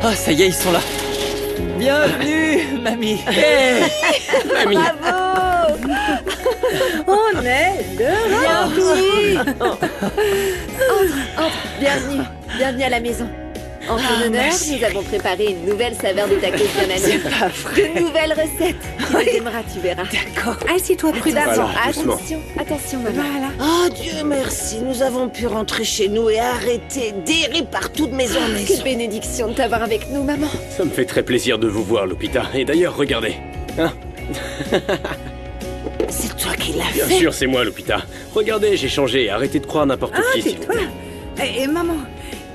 Ah, ça y est, ils sont là. Bienvenue, mamie. Hey, mamie. Bravo. On est de retour. Entre, bienvenue, bienvenue à la maison. En ton honneur, merci. nous avons préparé une nouvelle saveur de tacos bien à nous. Pas vrai. De nouvelles recettes. Tu les aimeras, tu verras. D'accord. Assieds-toi prudemment. Voilà, doucement. Attention, maman. Voilà. Oh Dieu merci, nous avons pu rentrer chez nous et arrêter d'errer partout de maison en Quelle maison. bénédiction de t'avoir avec nous, maman. Ça me fait très plaisir de vous voir, Lupita. Et d'ailleurs, regardez. Hein? C'est toi qui l'as Bien fait. sûr, c'est moi, Lupita. Regardez, j'ai changé. Arrêtez de croire n'importe qui, s'il vous Tais-toi. plaît. Et maman,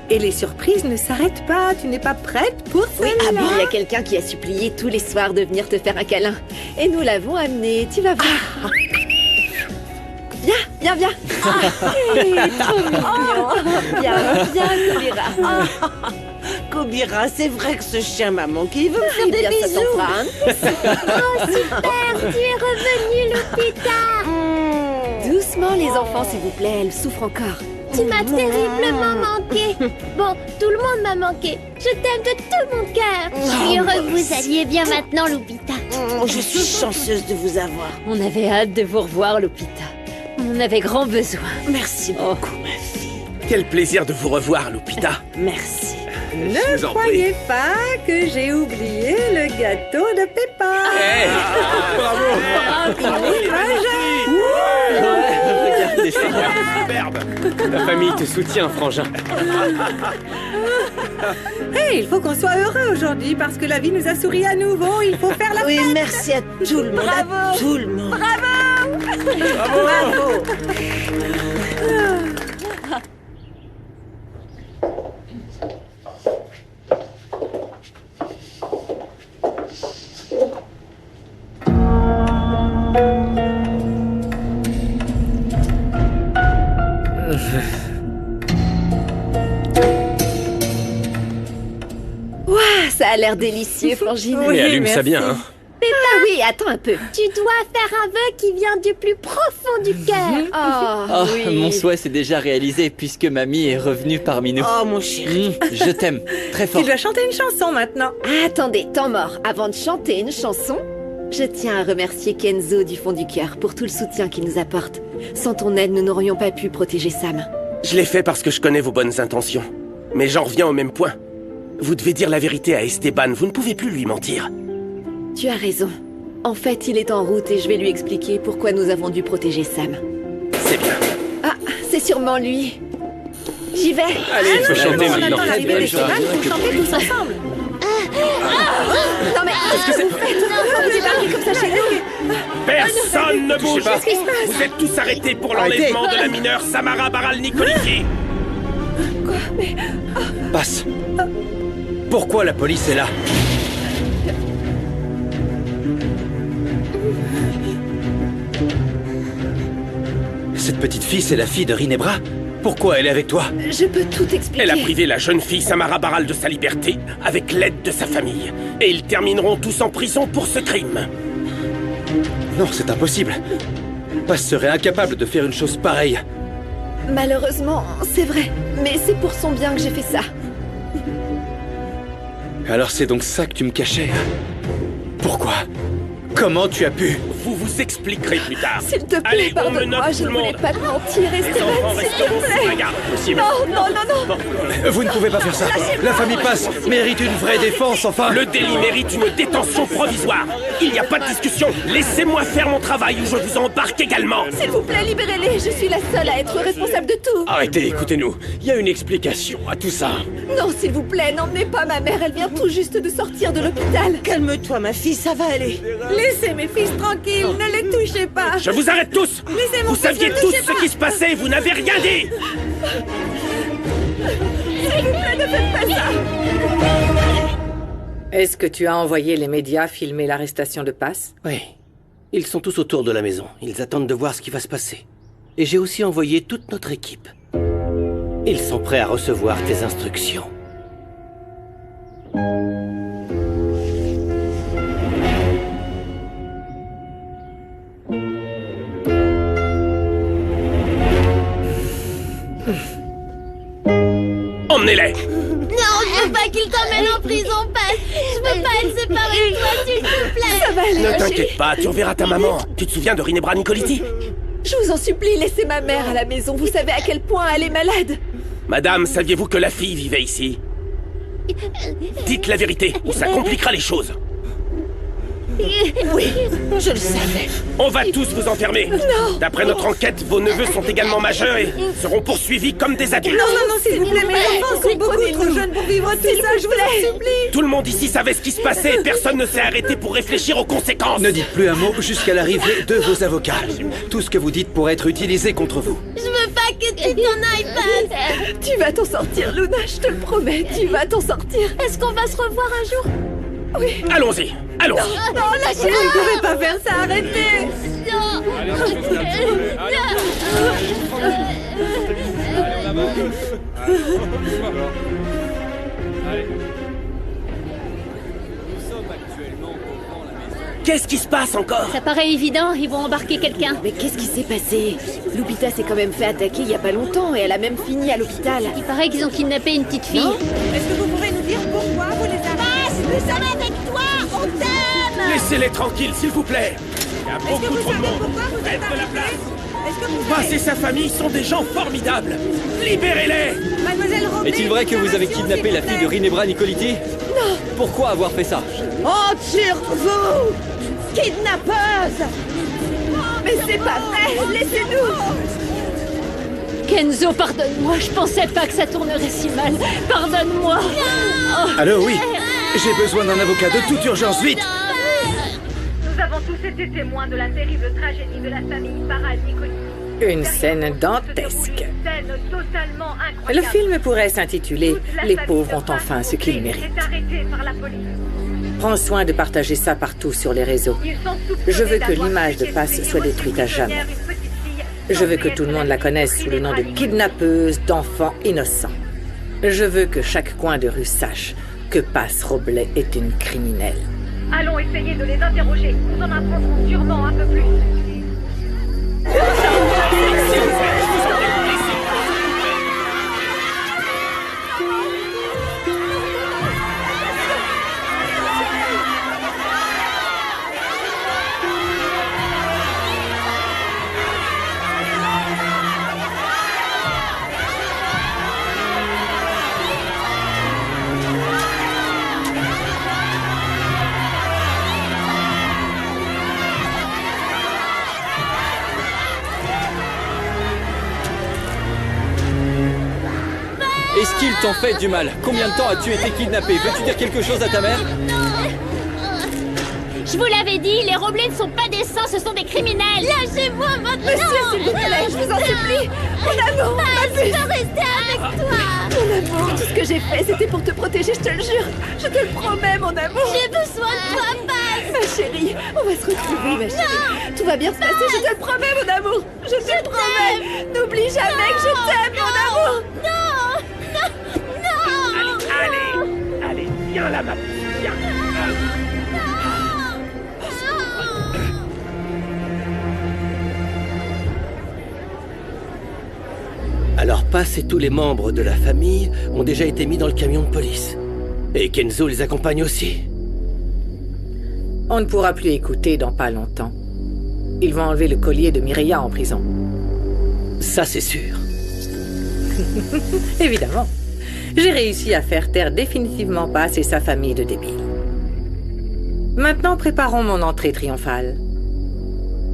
et les surprises ne s'arrêtent pas. Tu n'es pas prête pour Oui, celle-là. il y a quelqu'un qui a supplié tous les soirs de venir te faire un câlin. Et nous l'avons amené, tu vas voir. Viens, viens. Trop mignon. Viens, Kobira. Kobira, c'est vrai que ce chien m'a manqué, il veut me faire Eh des bien, ça t'en bisous. fera un. Tu es revenu, Lupita. Doucement, les enfants, s'il vous plaît, elle souffre encore. Tu m'as terriblement manqué. Bon, tout le monde m'a manqué. Je t'aime de tout mon cœur. Je suis heureuse que vous alliez bien maintenant, Lupita. Je suis chanceuse de vous avoir. On avait hâte de vous revoir, Lupita. On en avait grand besoin. Merci beaucoup, ma fille. Quel plaisir de vous revoir, Lupita. Merci. Ne vous en croyez pas que j'ai oublié le gâteau de Peppa. Hey, bravo. Regardez ça. Superbe. La famille te soutient, frangin. Hey, il faut qu'on soit heureux aujourd'hui parce que la vie nous a souri à nouveau. Il faut faire la Oui, fête. merci à tout le monde, à tout le monde. Bravo. Ouah, ça a l'air délicieux, Frangine. Oui, Mais allume ça merci. bien, hein. Ah oui, attends un peu. Tu dois faire un vœu qui vient du plus profond du cœur. Oh, Oh, oui. mon souhait s'est déjà réalisé puisque mamie est revenue parmi nous. Oh, mon chéri. Je t'aime, très fort. Tu dois chanter une chanson maintenant. Attendez, temps mort. Avant de chanter une chanson, je tiens à remercier Kenzo du fond du cœur pour tout le soutien qu'il nous apporte. Sans ton aide, nous n'aurions pas pu protéger Sam. Je l'ai fait parce que je connais vos bonnes intentions. Mais j'en reviens au même point. Vous devez dire la vérité à Esteban, vous ne pouvez plus lui mentir. Tu as raison. En fait, il est en route et je vais lui expliquer pourquoi nous avons dû protéger Sam. C'est bien. Ah, c'est sûrement lui. J'y vais. Allez, il faut chanter On maintenant. attend l'arrivée des Esteban pour chanter tous ensemble. Non mais qu'est-ce que vous faites? Vous débarquez comme ça chez nous? Personne ne bouge. Qu'est-ce qui se passe? Vous êtes tous arrêtés pour l'enlèvement de la mineure Samara Baral-Nikoliki. Passe. Pourquoi la police est là? Cette petite fille, c'est la fille de Rinebra? Pourquoi elle est avec toi? Je peux tout expliquer. Elle a privé la jeune fille Samara Baral de sa liberté avec l'aide de sa famille. Et ils termineront tous en prison pour ce crime. Non, c'est impossible. Passe serait incapable de faire une chose pareille. Malheureusement, c'est vrai. Mais c'est pour son bien que j'ai fait ça. Alors c'est donc ça que tu me cachais? Pourquoi? Comment tu as pu? Vous vous expliquerez plus tard. S'il te plaît, Allez, on me pardonne-moi, note je tout ne le voulais monde. pas te mentir, Les Esteban, enfants s'il restent te plaît. Regarde, possible. Non, non, non, non. Vous ne pouvez pas faire ça. La famille Passe mérite une vraie défense, enfin. Le délit mérite une détention provisoire. Il n'y a pas de discussion. Laissez-moi faire mon travail ou je vous embarque également. S'il vous plaît, libérez-les. Je suis la seule à être responsable de tout. Arrêtez, écoutez-nous. Il y a une explication à tout ça. Non, s'il vous plaît, n'emmenez pas ma mère. Elle vient tout juste de sortir de l'hôpital. Calme-toi, ma fille, ça va aller. Laissez mes fils tranquilles. Ne les touchez pas. Je vous arrête tous. Laissez mon Vous fils, saviez ne tous touchez ce pas. qui se passait. Vous n'avez rien dit. Est-ce que tu as envoyé les médias filmer l'arrestation de Passe? Oui. Ils sont tous autour de la maison. Ils attendent de voir ce qui va se passer. Et j'ai aussi envoyé toute notre équipe. Ils sont prêts à recevoir tes instructions. Emmenez-les. Non, je veux pas qu'il t'emmène en prison. mal. Ne t'inquiète pas, tu reverras ta maman. Tu te souviens de Rinebra Nicoliti? Je vous en supplie, laissez ma mère à la maison. Vous savez à quel point elle est malade. Madame, saviez-vous que la fille vivait ici? Dites la vérité, ou ça compliquera les choses. Oui, je le savais. On va tous vous enfermer. D'après notre enquête, vos neveux sont également majeurs et seront poursuivis comme des adultes. Non, s'il vous plaît, mes enfants sont beaucoup trop jeunes pour vivre tout ça, je vous en supplie. Tout le monde ici savait ce qui se passait et personne ne s'est arrêté pour réfléchir aux conséquences. Ne dites plus un mot jusqu'à l'arrivée de vos avocats. Tout ce que vous dites pourrait être utilisé contre vous. Je veux pas que tu t'en ailles, Paz. Tu vas t'en sortir, Luna, je te le promets. Tu vas t'en sortir. Est-ce qu'on va se revoir un jour? Oui. Allons-y, allons. Non, lâchez-le. Vous ne pouvez pas faire ça, arrêtez. Non. Qu'est-ce qui se passe encore? Ça paraît évident, ils vont embarquer quelqu'un. Mais qu'est-ce qui s'est passé? Lupita s'est quand même fait attaquer il y a pas longtemps et elle a même fini à l'hôpital. Il paraît qu'ils ont kidnappé une petite fille. Est-ce que vous pourrez nous dire pourquoi vous les avez... Nous sommes avec toi, on t'aime. Laissez-les tranquilles, s'il vous plaît. Il y a Est-ce que beaucoup vous trop de savez monde. pourquoi vous êtes Faites de la arrêtés? place. Est-ce que vous Paz savez... et sa famille sont des gens formidables. Libérez-les. Mademoiselle Roblé, Est-il vrai que vous avez kidnappé la fille de Rinebra Nicoliti? Non. Pourquoi avoir fait ça? Oh, sur vous, kidnappeuse! Mais c'est pas vrai. Laissez-nous. Kenzo, pardonne-moi, je pensais pas que ça tournerait si mal. Pardonne-moi. Allô, oui. J'ai besoin d'un avocat de toute urgence, vite. Nous avons tous été témoins de la terrible tragédie de la famille Parra-Nicoliti. Une scène dantesque. Une scène totalement Le incroyable. film pourrait s'intituler Toute la « Les famille pauvres de ont Paz enfin ce qu'ils Roblé méritent est arrêtée par la police. ». Prends soin de partager ça partout sur les réseaux. Ils sont soupçonnés Je veux que d'avoir l'image de séquestré Paz et soit reçu détruite à jamais. prisonnière une petite fille Je veux que censée tout le être monde la fille connaisse sous le nom de Rinebra kidnappeuse d'enfants innocents. Je veux que chaque coin de rue sache que Paz Roblé est une criminelle. Allons essayer de les interroger. Nous en apprendrons sûrement un peu plus. Est-ce qu'ils t'ont fait du mal? Combien de temps as-tu été kidnappé? Veux-tu dire quelque chose à ta mère? Je vous l'avais dit, les Roblés ne sont pas des saints, ce sont des criminels. Lâchez-moi maintenant. Monsieur, s'il vous plaît, je vous en supplie. Mon amour, Je veux rester avec toi. mon amour, tout ce que j'ai fait, c'était pour te protéger, je te le jure. Je te le promets, mon amour. J'ai besoin de toi, Paz. Ma chérie, on va se retrouver, ma chérie. Tout va bien se passer, je te le promets, mon amour. Je te le promets. N'oublie jamais que je t'aime, mon amour. Allez, viens là, ma petite, viens. Alors Paz et tous les membres de la famille ont déjà été mis dans le camion de police. Et Kenzo les accompagne aussi. On ne pourra plus écouter dans pas longtemps. Ils vont enlever le collier de Mireya en prison. Ça, c'est sûr. Évidemment. J'ai réussi à faire taire définitivement Paz et sa famille de débiles. Maintenant, préparons mon entrée triomphale.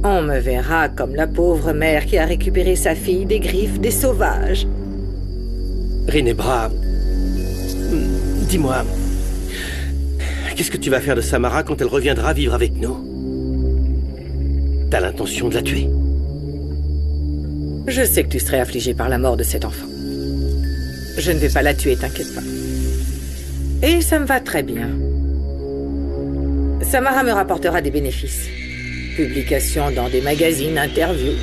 On me verra comme la pauvre mère qui a récupéré sa fille des griffes des sauvages. Rinebra, dis-moi, qu'est-ce que tu vas faire de Samara quand elle reviendra vivre avec nous? T'as l'intention de la tuer? Je sais que tu serais affligé par la mort de cet enfant. Je ne vais pas la tuer, t'inquiète pas. Et ça me va très bien. Samara me rapportera des bénéfices. Publications dans des magazines, interviews.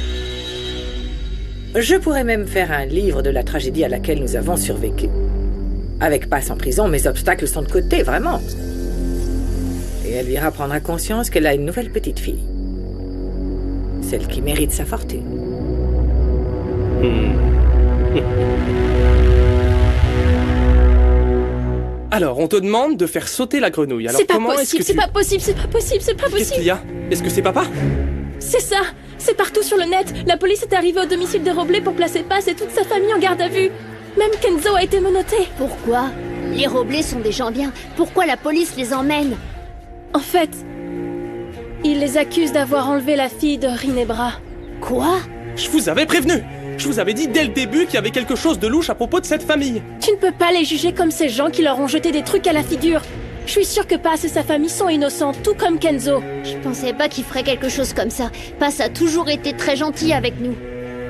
Je pourrais même faire un livre de la tragédie à laquelle nous avons survécu. Avec Paz en prison, mes obstacles sont de côté, vraiment. Et elle lui prendra conscience qu'elle a une nouvelle petite fille. Celle qui mérite sa fortune. Alors, on te demande de faire sauter la grenouille. Alors C'est pas comment est-ce possible, que c'est tu... pas possible, c'est pas possible, c'est pas Qu'est-ce qu'il possible. y a? Est-ce que c'est papa? C'est ça, c'est partout sur le net. La police est arrivée au domicile de Roblé pour placer Paz et toute sa famille en garde à vue. Même Kenzo a été menotté. Pourquoi? Les Roblés sont des gens bien. Pourquoi la police les emmène? En fait, ils les accusent d'avoir enlevé la fille de Rinebra. Quoi? Je vous avais prévenu! Je vous avais dit dès le début qu'il y avait quelque chose de louche à propos de cette famille. Tu ne peux pas les juger comme ces gens qui leur ont jeté des trucs à la figure. Je suis sûre que Paz et sa famille sont innocents, tout comme Kenzo. Je pensais pas qu'il ferait quelque chose comme ça. Paz a toujours été très gentil avec nous.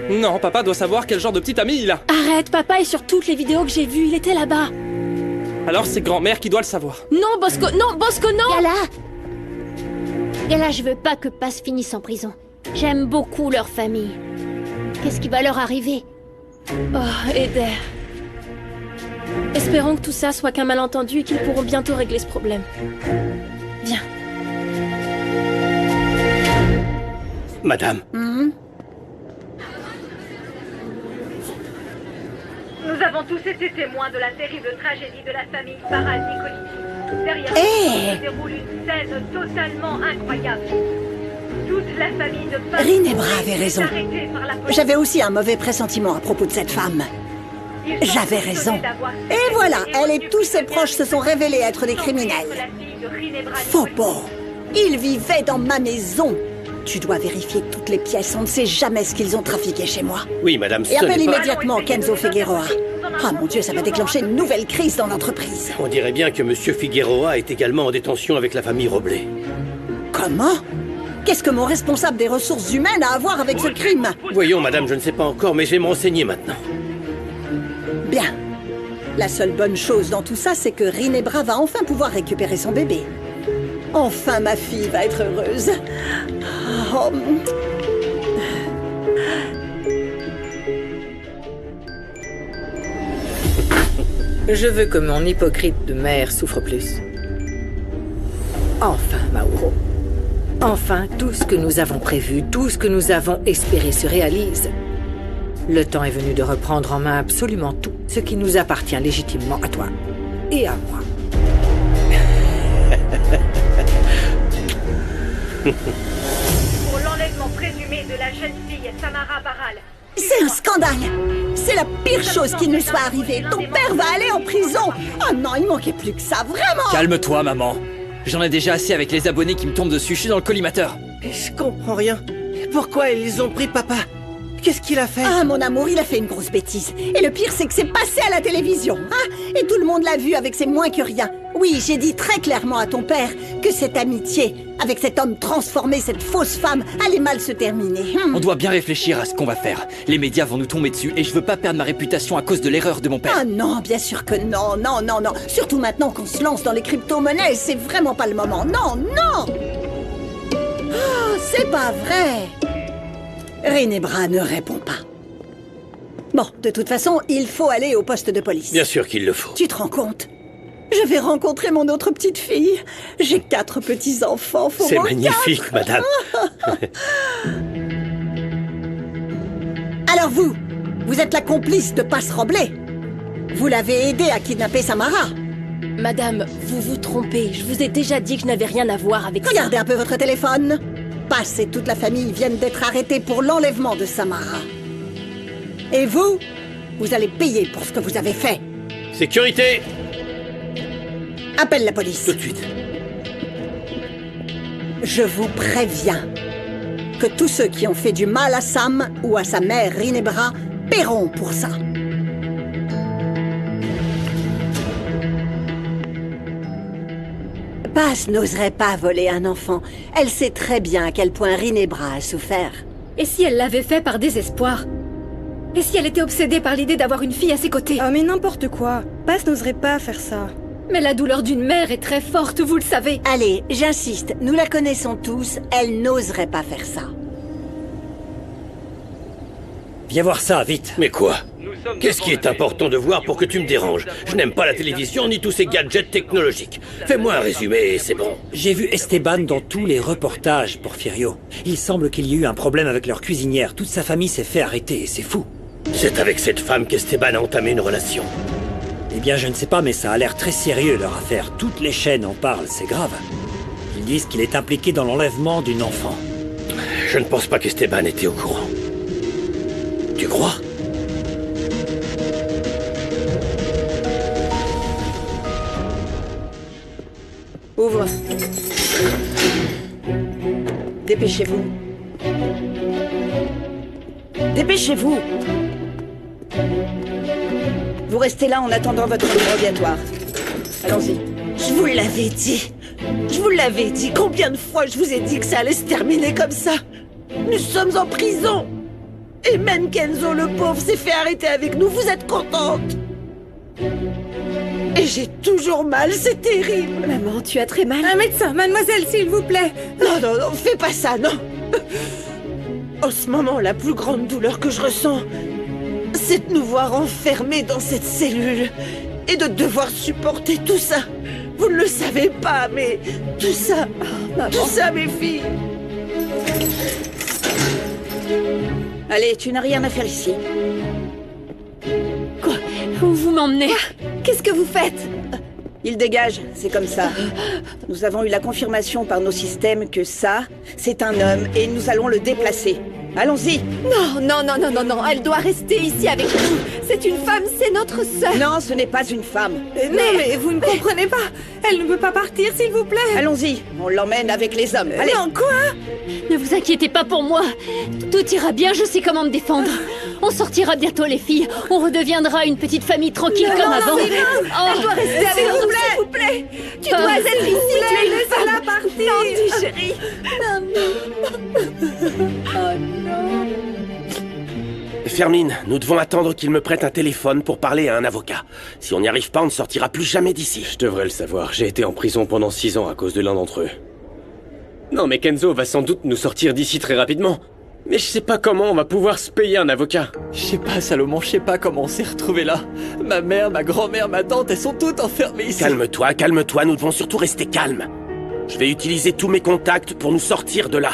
Non, papa doit savoir quel genre de petit ami il a. Arrête, papa est sur toutes les vidéos que j'ai vues, il était là-bas. Alors c'est grand-mère qui doit le savoir. Non, Bosco, non, Bosco, non! Gala, je veux pas que Paz finisse en prison. J'aime beaucoup leur famille. Qu'est-ce qui va leur arriver? Oh, Eder. Espérons que tout ça soit qu'un malentendu et qu'ils pourront bientôt régler ce problème. Viens. Madame. Nous avons tous été témoins de la terrible tragédie de la famille Farah Nicolissi. Derrière nous se déroule une scène totalement incroyable. Toute la famille de Paz Rinebra avait raison. est arrêtée par la police. J'avais aussi un mauvais pressentiment à propos de cette femme. Ils sont J'avais soupçonnés raison. d'avoir Et voilà, séquestré elle et tous ses proches se sont révélés être des criminels. la fille de Rinebra Faux Nicolissi. beau. Il vivait dans ma maison. Tu dois vérifier toutes les pièces. On ne sait jamais ce qu'ils ont trafiqué chez moi. Oui, madame, Et ce appelle n'est pas... immédiatement Kenzo Figueroa. Ah mon Dieu, ça va déclencher une nouvelle crise dans l'entreprise. On dirait bien que Monsieur Figueroa est également en détention avec la famille Roblé. Comment? Qu'est-ce que mon responsable des ressources humaines a à voir avec ce crime? Voyons, madame, je ne sais pas encore, mais je vais me renseigner maintenant. Bien. La seule bonne chose dans tout ça, c'est que Rinebra va enfin pouvoir récupérer son bébé. Enfin, ma fille va être heureuse. Oh. Je veux que mon hypocrite de mère souffre plus. Enfin, Mauro. Enfin, tout ce que nous avons prévu, tout ce que nous avons espéré se réalise. Le temps est venu de reprendre en main absolument tout ce qui nous appartient légitimement à toi et à moi. Pour l'enlèvement présumé de la jeune fille Samara Baral. C'est un scandale. C'est la pire chose qui nous soit arrivée. Ton père va aller en prison. Oh non, il manquait plus que ça, vraiment. Calme-toi, maman. J'en ai déjà assez avec les abonnés qui me tombent dessus. Je suis dans le collimateur. Mais je comprends rien. Pourquoi ils les ont pris, papa? Qu'est-ce qu'il a fait? Ah, mon amour, il a fait une grosse bêtise. Et le pire, c'est que c'est passé à la télévision. Hein? Et tout le monde l'a vu avec ses moins que rien. Oui, j'ai dit très clairement à ton père que cette amitié avec cet homme transformé, cette fausse femme, allait mal se terminer. On doit bien réfléchir à ce qu'on va faire. Les médias vont nous tomber dessus et je veux pas perdre ma réputation à cause de l'erreur de mon père. Ah non, bien sûr que non, non, non, non. Surtout maintenant qu'on se lance dans les crypto-monnaies, c'est vraiment pas le moment. Non, non. Oh, c'est pas vrai. Rinebra ne répond pas. Bon, de toute façon, il faut aller au poste de police. Bien sûr qu'il le faut. Tu te rends compte? Je vais rencontrer mon autre petite fille. J'ai 4 petits-enfants. C'est magnifique, madame. Alors vous êtes la complice de Paz Roblé. Vous l'avez aidé à kidnapper Samara. Madame, vous vous trompez. Je vous ai déjà dit que je n'avais rien à voir avec ça. Regardez un peu votre téléphone. Paz et toute la famille viennent d'être arrêtés pour l'enlèvement de Samara. Et vous allez payer pour ce que vous avez fait. Sécurité! Appelle la police. Tout de suite. Je vous préviens que tous ceux qui ont fait du mal à Sam ou à sa mère Rinebra paieront pour ça. Paz n'oserait pas voler un enfant. Elle sait très bien à quel point Rinebra a souffert. Et si elle l'avait fait par désespoir? Et si elle était obsédée par l'idée d'avoir une fille à ses côtés? Ah mais n'importe quoi. Paz n'oserait pas faire ça. Mais la douleur d'une mère est très forte, vous le savez. Allez, j'insiste, nous la connaissons tous, elle n'oserait pas faire ça. Viens voir ça, vite. Mais quoi? Qu'est-ce qui est important de voir pour que tu me déranges? Je n'aime pas la télévision ni tous ces gadgets technologiques. Fais-moi un résumé et c'est bon. J'ai vu Esteban dans tous les reportages, Porfirio. Il semble qu'il y ait eu un problème avec leur cuisinière. Toute sa famille s'est fait arrêter et c'est fou. C'est avec cette femme qu'Esteban a entamé une relation. Eh bien, je ne sais pas, mais ça a l'air très sérieux, leur affaire. Toutes les chaînes en parlent, c'est grave. Ils disent qu'il est impliqué dans l'enlèvement d'une enfant. Je ne pense pas qu'Esteban était au courant. Tu crois? Ouvre. Dépêchez-vous. Dépêchez-vous. Vous restez là en attendant votre interrogatoire. Allons-y. Je vous l'avais dit. Je vous l'avais dit. Combien de fois je vous ai dit que ça allait se terminer comme ça? Nous sommes en prison. Et même Kenzo, le pauvre, s'est fait arrêter avec nous. Vous êtes contente? Et j'ai toujours mal, c'est terrible. Maman, tu as très mal. Un médecin, mademoiselle, s'il vous plaît. Non, non, non, fais pas ça, non. En ce moment, la plus grande douleur que je ressens, c'est de nous voir enfermés dans cette cellule et de devoir supporter tout ça. Vous ne le savez pas, mais tout ça, mes filles. Allez, tu n'as rien à faire ici. Quoi? Où vous m'emmenez? Qu'est-ce que vous faites? Il dégage, c'est comme ça. Nous avons eu la confirmation par nos systèmes que ça, c'est un homme et nous allons le déplacer. Allons-y. Non, non, non, non, non, non, elle doit rester ici avec nous. C'est une femme, c'est notre sœur. Non, ce n'est pas une femme. Mais vous ne comprenez pas. Elle ne peut pas partir, s'il vous plaît. Allons-y, on l'emmène avec les hommes. Allez. Non, quoi? Ne vous inquiétez pas pour moi. Tout ira bien, je sais comment me défendre. On sortira bientôt, les filles. On redeviendra une petite famille tranquille comme avant. Elle doit rester avec nous, s'il vous plaît. Tu dois être ici, tu es une femme. Laissez-la partir. Non, chérie. Fermine, nous devons attendre qu'il me prête un téléphone pour parler à un avocat. Si on n'y arrive pas, on ne sortira plus jamais d'ici. Je devrais le savoir, j'ai été en prison pendant 6 ans à cause de l'un d'entre eux. Non mais Kenzo va sans doute nous sortir d'ici très rapidement. Mais je sais pas comment on va pouvoir se payer un avocat. Je sais pas, Salomon, je sais pas comment on s'est retrouvés là. Ma mère, ma grand-mère, ma tante, elles sont toutes enfermées ici. Calme-toi, calme-toi, nous devons surtout rester calmes. Je vais utiliser tous mes contacts pour nous sortir de là.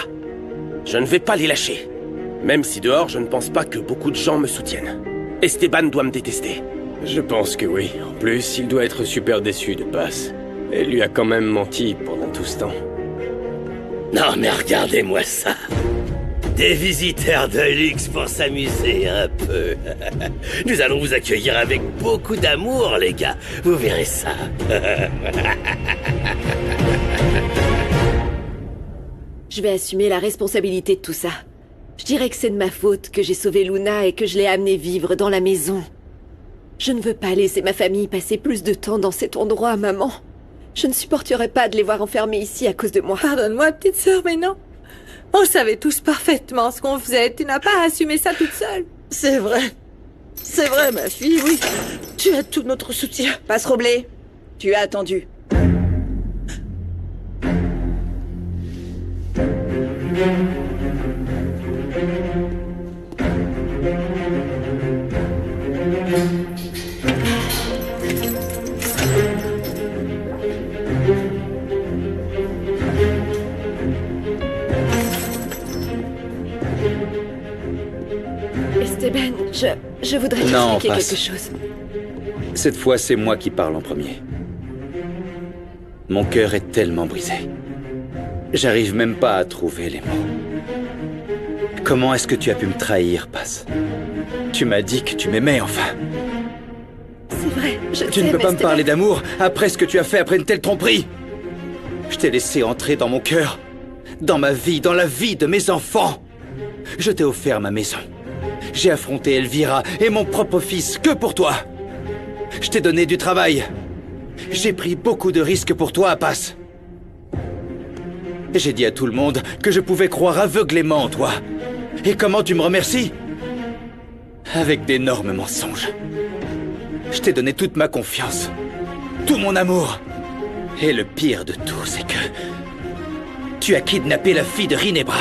Je ne vais pas les lâcher. Même si dehors, je ne pense pas que beaucoup de gens me soutiennent. Esteban doit me détester. Je pense que oui. En plus, il doit être super déçu de Paz. Elle lui a quand même menti pendant tout ce temps. Non mais regardez-moi ça. Des visiteurs de luxe pour s'amuser un peu. Nous allons vous accueillir avec beaucoup d'amour, les gars. Vous verrez ça. Je vais assumer la responsabilité de tout ça. Je dirais que c'est de ma faute que j'ai sauvé Luna et que je l'ai amenée vivre dans la maison. Je ne veux pas laisser ma famille passer plus de temps dans cet endroit, maman. Je ne supporterai pas de les voir enfermés ici à cause de moi. Pardonne-moi, petite sœur, mais non. On savait tous parfaitement ce qu'on faisait. Tu n'as pas à assumer ça toute seule. C'est vrai. C'est vrai, ma fille, oui. Tu as tout notre soutien. Passe Roblé, tu as attendu. Esteban, je voudrais Non, t'expliquer passe. quelque chose. Cette fois, c'est moi qui parle en premier. Mon cœur est tellement brisé. J'arrive même pas à trouver les mots. Comment est-ce que tu as pu me trahir, Paz? Tu m'as dit que tu m'aimais, enfin. C'est vrai, je Tu ne peux pas me parler d'amour après ce que tu as fait après une telle tromperie. Je t'ai laissé entrer dans mon cœur, dans ma vie, dans la vie de mes enfants. Je t'ai offert ma maison. J'ai affronté Elvira et mon propre fils que pour toi. Je t'ai donné du travail. J'ai pris beaucoup de risques pour toi, Paz. J'ai dit à tout le monde que je pouvais croire aveuglément en toi. Et comment tu me remercies? Avec d'énormes mensonges. Je t'ai donné toute ma confiance, tout mon amour. Et le pire de tout, c'est que tu as kidnappé la fille de Ginebra.